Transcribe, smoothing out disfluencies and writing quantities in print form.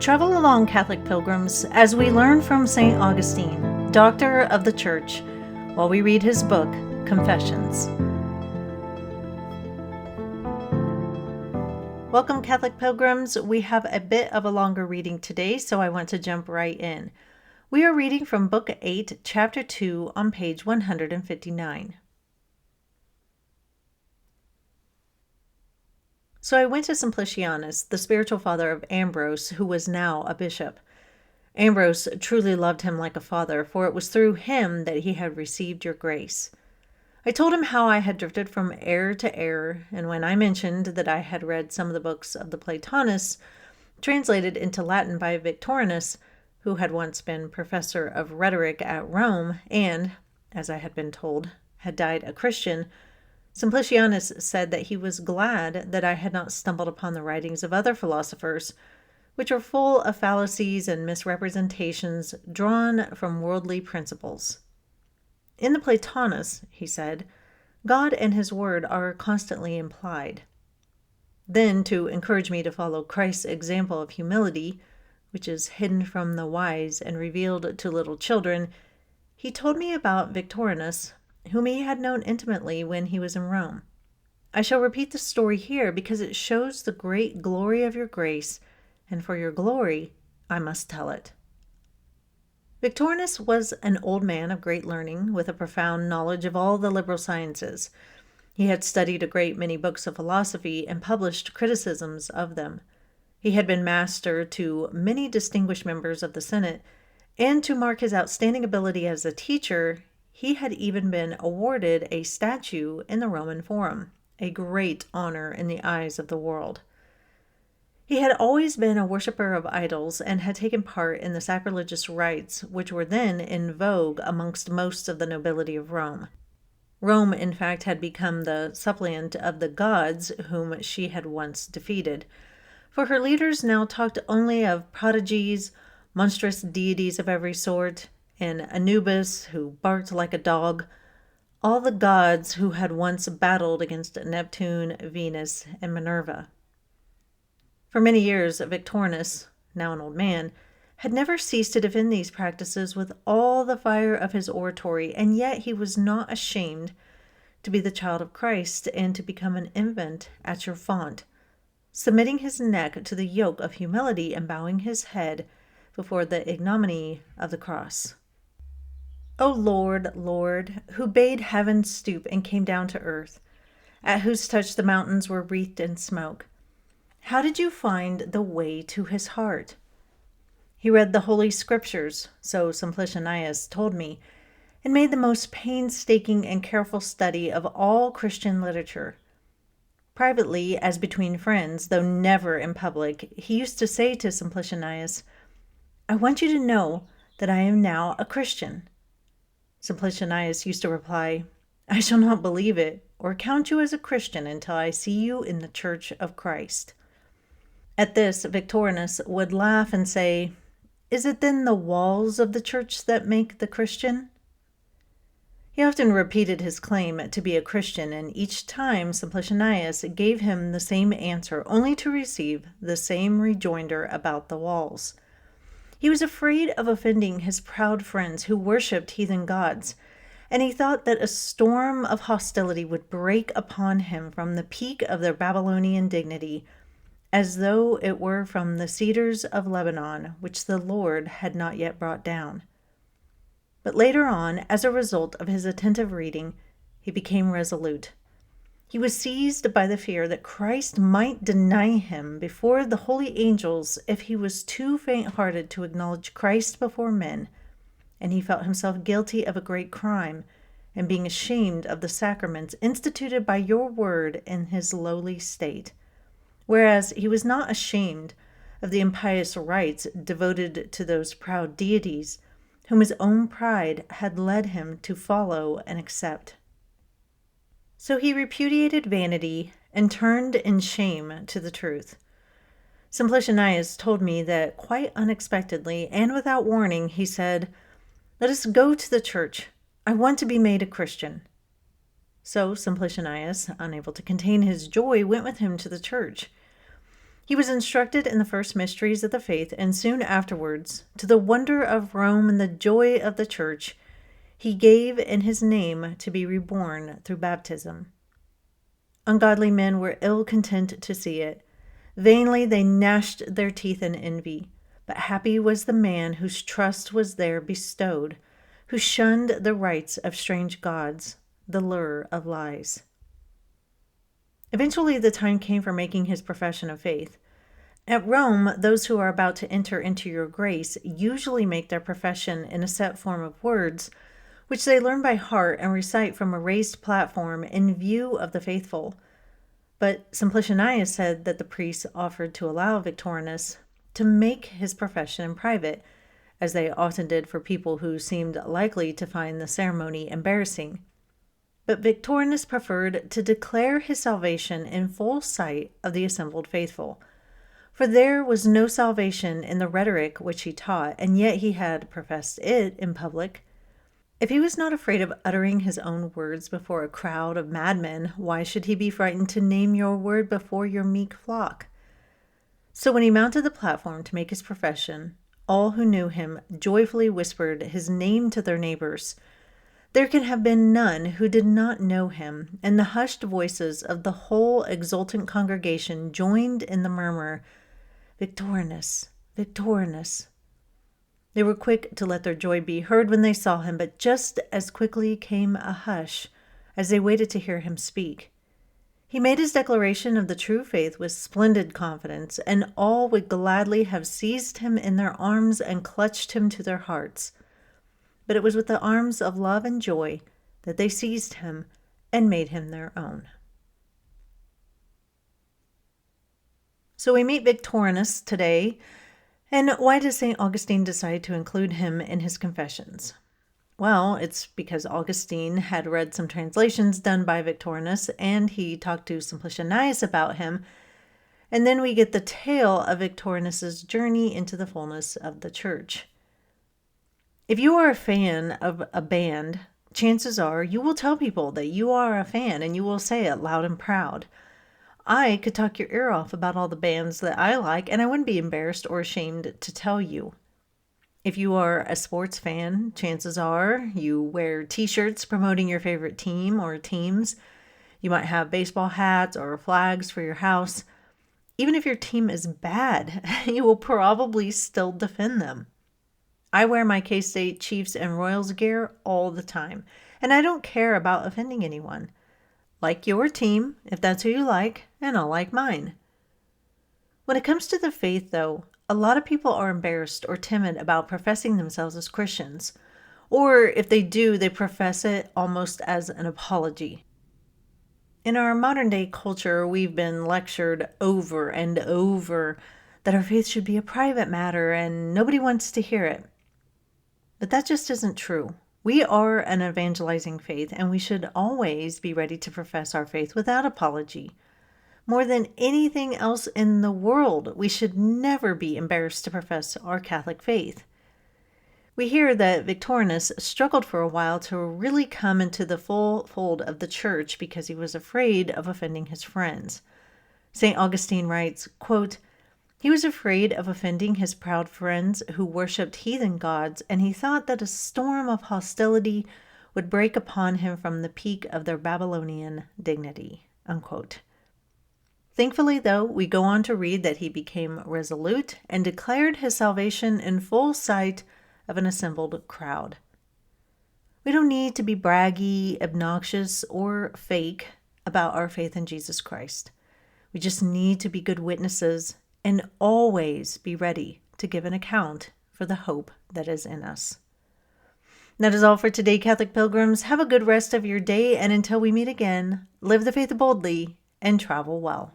Travel along, Catholic pilgrims, as we learn from St. Augustine, Doctor of the Church, while we read his book, Confessions. Welcome, Catholic pilgrims. We have a bit of a longer reading today, so I want to jump right in. We are reading from Book 8, Chapter 2, on page 159. So I went to Simplicianus, the spiritual father of Ambrose, who was now a bishop. Ambrose truly loved him like a father, for it was through him that he had received your grace. I told him how I had drifted from error to error, and when I mentioned that I had read some of the books of the Platonists, translated into Latin by Victorinus, who had once been professor of rhetoric at Rome and, as I had been told, had died a Christian, Simplicianus said that he was glad that I had not stumbled upon the writings of other philosophers, which were full of fallacies and misrepresentations drawn from worldly principles. In the Platonists, he said, God and his word are constantly implied. Then, to encourage me to follow Christ's example of humility, which is hidden from the wise and revealed to little children, he told me about Victorinus, whom he had known intimately when he was in Rome. I shall repeat the story here because it shows the great glory of your grace, and for your glory I must tell it. Victorinus was an old man of great learning, with a profound knowledge of all the liberal sciences. He had studied a great many books of philosophy and published criticisms of them. He had been master to many distinguished members of the Senate, and to mark his outstanding ability as a teacher, he had even been awarded a statue in the Roman Forum, a great honor in the eyes of the world. He had always been a worshiper of idols and had taken part in the sacrilegious rites which were then in vogue amongst most of the nobility of Rome. Rome, in fact, had become the suppliant of the gods whom she had once defeated, for her leaders now talked only of prodigies, monstrous deities of every sort, and Anubis, who barked like a dog, all the gods who had once battled against Neptune, Venus, and Minerva. For many years, Victorinus, now an old man, had never ceased to defend these practices with all the fire of his oratory, and yet he was not ashamed to be the child of Christ and to become an infant at your font, submitting his neck to the yoke of humility and bowing his head before the ignominy of the cross. O Lord, Lord, who bade heaven stoop and came down to earth, at whose touch the mountains were wreathed in smoke, how did you find the way to his heart? He read the Holy Scriptures, so Simplicianus told me, and made the most painstaking and careful study of all Christian literature. Privately, as between friends, though never in public, he used to say to Simplicianus, I want you to know that I am now a Christian. Simplicianus used to reply, I shall not believe it or count you as a Christian until I see you in the Church of Christ. At this, Victorinus would laugh and say, Is it then the walls of the church that make the Christian? He often repeated his claim to be a Christian, and each time Simplicianus gave him the same answer, only to receive the same rejoinder about the walls. He was afraid of offending his proud friends who worshipped heathen gods, and he thought that a storm of hostility would break upon him from the peak of their Babylonian dignity, as though it were from the cedars of Lebanon, which the Lord had not yet brought down. But later on, as a result of his attentive reading, he became resolute. He was seized by the fear that Christ might deny him before the holy angels if he was too faint-hearted to acknowledge Christ before men, and he felt himself guilty of a great crime, and being ashamed of the sacraments instituted by your word in his lowly state, whereas he was not ashamed of the impious rites devoted to those proud deities whom his own pride had led him to follow and accept. So he repudiated vanity and turned in shame to the truth. Simplicianus told me that quite unexpectedly and without warning, he said, Let us go to the church. I want to be made a Christian. So Simplicianus, unable to contain his joy, went with him to the church. He was instructed in the first mysteries of the faith, and soon afterwards, to the wonder of Rome and the joy of the church, he gave in his name to be reborn through baptism. Ungodly men were ill content to see it. Vainly they gnashed their teeth in envy. But happy was the man whose trust was there bestowed, who shunned the rites of strange gods, the lure of lies. Eventually, the time came for making his profession of faith. At Rome, those who are about to enter into your grace usually make their profession in a set form of words, which they learn by heart and recite from a raised platform in view of the faithful. But Simplicianus said that the priests offered to allow Victorinus to make his profession in private, as they often did for people who seemed likely to find the ceremony embarrassing. But Victorinus preferred to declare his salvation in full sight of the assembled faithful. For there was no salvation in the rhetoric which he taught, and yet he had professed it in public. If he was not afraid of uttering his own words before a crowd of madmen, why should he be frightened to name your word before your meek flock? So when he mounted the platform to make his profession, all who knew him joyfully whispered his name to their neighbors. There can have been none who did not know him, and the hushed voices of the whole exultant congregation joined in the murmur, "Victorinus, Victorinus." They were quick to let their joy be heard when they saw him, but just as quickly came a hush as they waited to hear him speak. He made his declaration of the true faith with splendid confidence, and all would gladly have seized him in their arms and clutched him to their hearts. But it was with the arms of love and joy that they seized him and made him their own. So we meet Victorinus today. And why does St. Augustine decide to include him in his confessions? Well, it's because Augustine had read some translations done by Victorinus, and he talked to Simplicianus about him. And then we get the tale of Victorinus's journey into the fullness of the church. If you are a fan of a band, chances are you will tell people that you are a fan, and you will say it loud and proud. I could talk your ear off about all the bands that I like, and I wouldn't be embarrassed or ashamed to tell you. If you are a sports fan, chances are you wear t-shirts promoting your favorite team or teams. You might have baseball hats or flags for your house. Even if your team is bad, you will probably still defend them. I wear my K-State Chiefs and Royals gear all the time, and I don't care about offending anyone. Like your team, if that's who you like, and I'll like mine. When it comes to the faith, though, a lot of people are embarrassed or timid about professing themselves as Christians. Or if they do, they profess it almost as an apology. In our modern day culture, we've been lectured over and over that our faith should be a private matter and nobody wants to hear it. But that just isn't true. We are an evangelizing faith, and we should always be ready to profess our faith without apology. More than anything else in the world, we should never be embarrassed to profess our Catholic faith. We hear that Victorinus struggled for a while to really come into the full fold of the church because he was afraid of offending his friends. St. Augustine writes, quote, "He was afraid of offending his proud friends who worshipped heathen gods, and he thought that a storm of hostility would break upon him from the peak of their Babylonian dignity." Unquote. Thankfully, though, we go on to read that he became resolute and declared his salvation in full sight of an assembled crowd. We don't need to be braggy, obnoxious, or fake about our faith in Jesus Christ. We just need to be good witnesses and always be ready to give an account for the hope that is in us. That is all for today, Catholic Pilgrims. Have a good rest of your day, and until we meet again, live the faith boldly and travel well.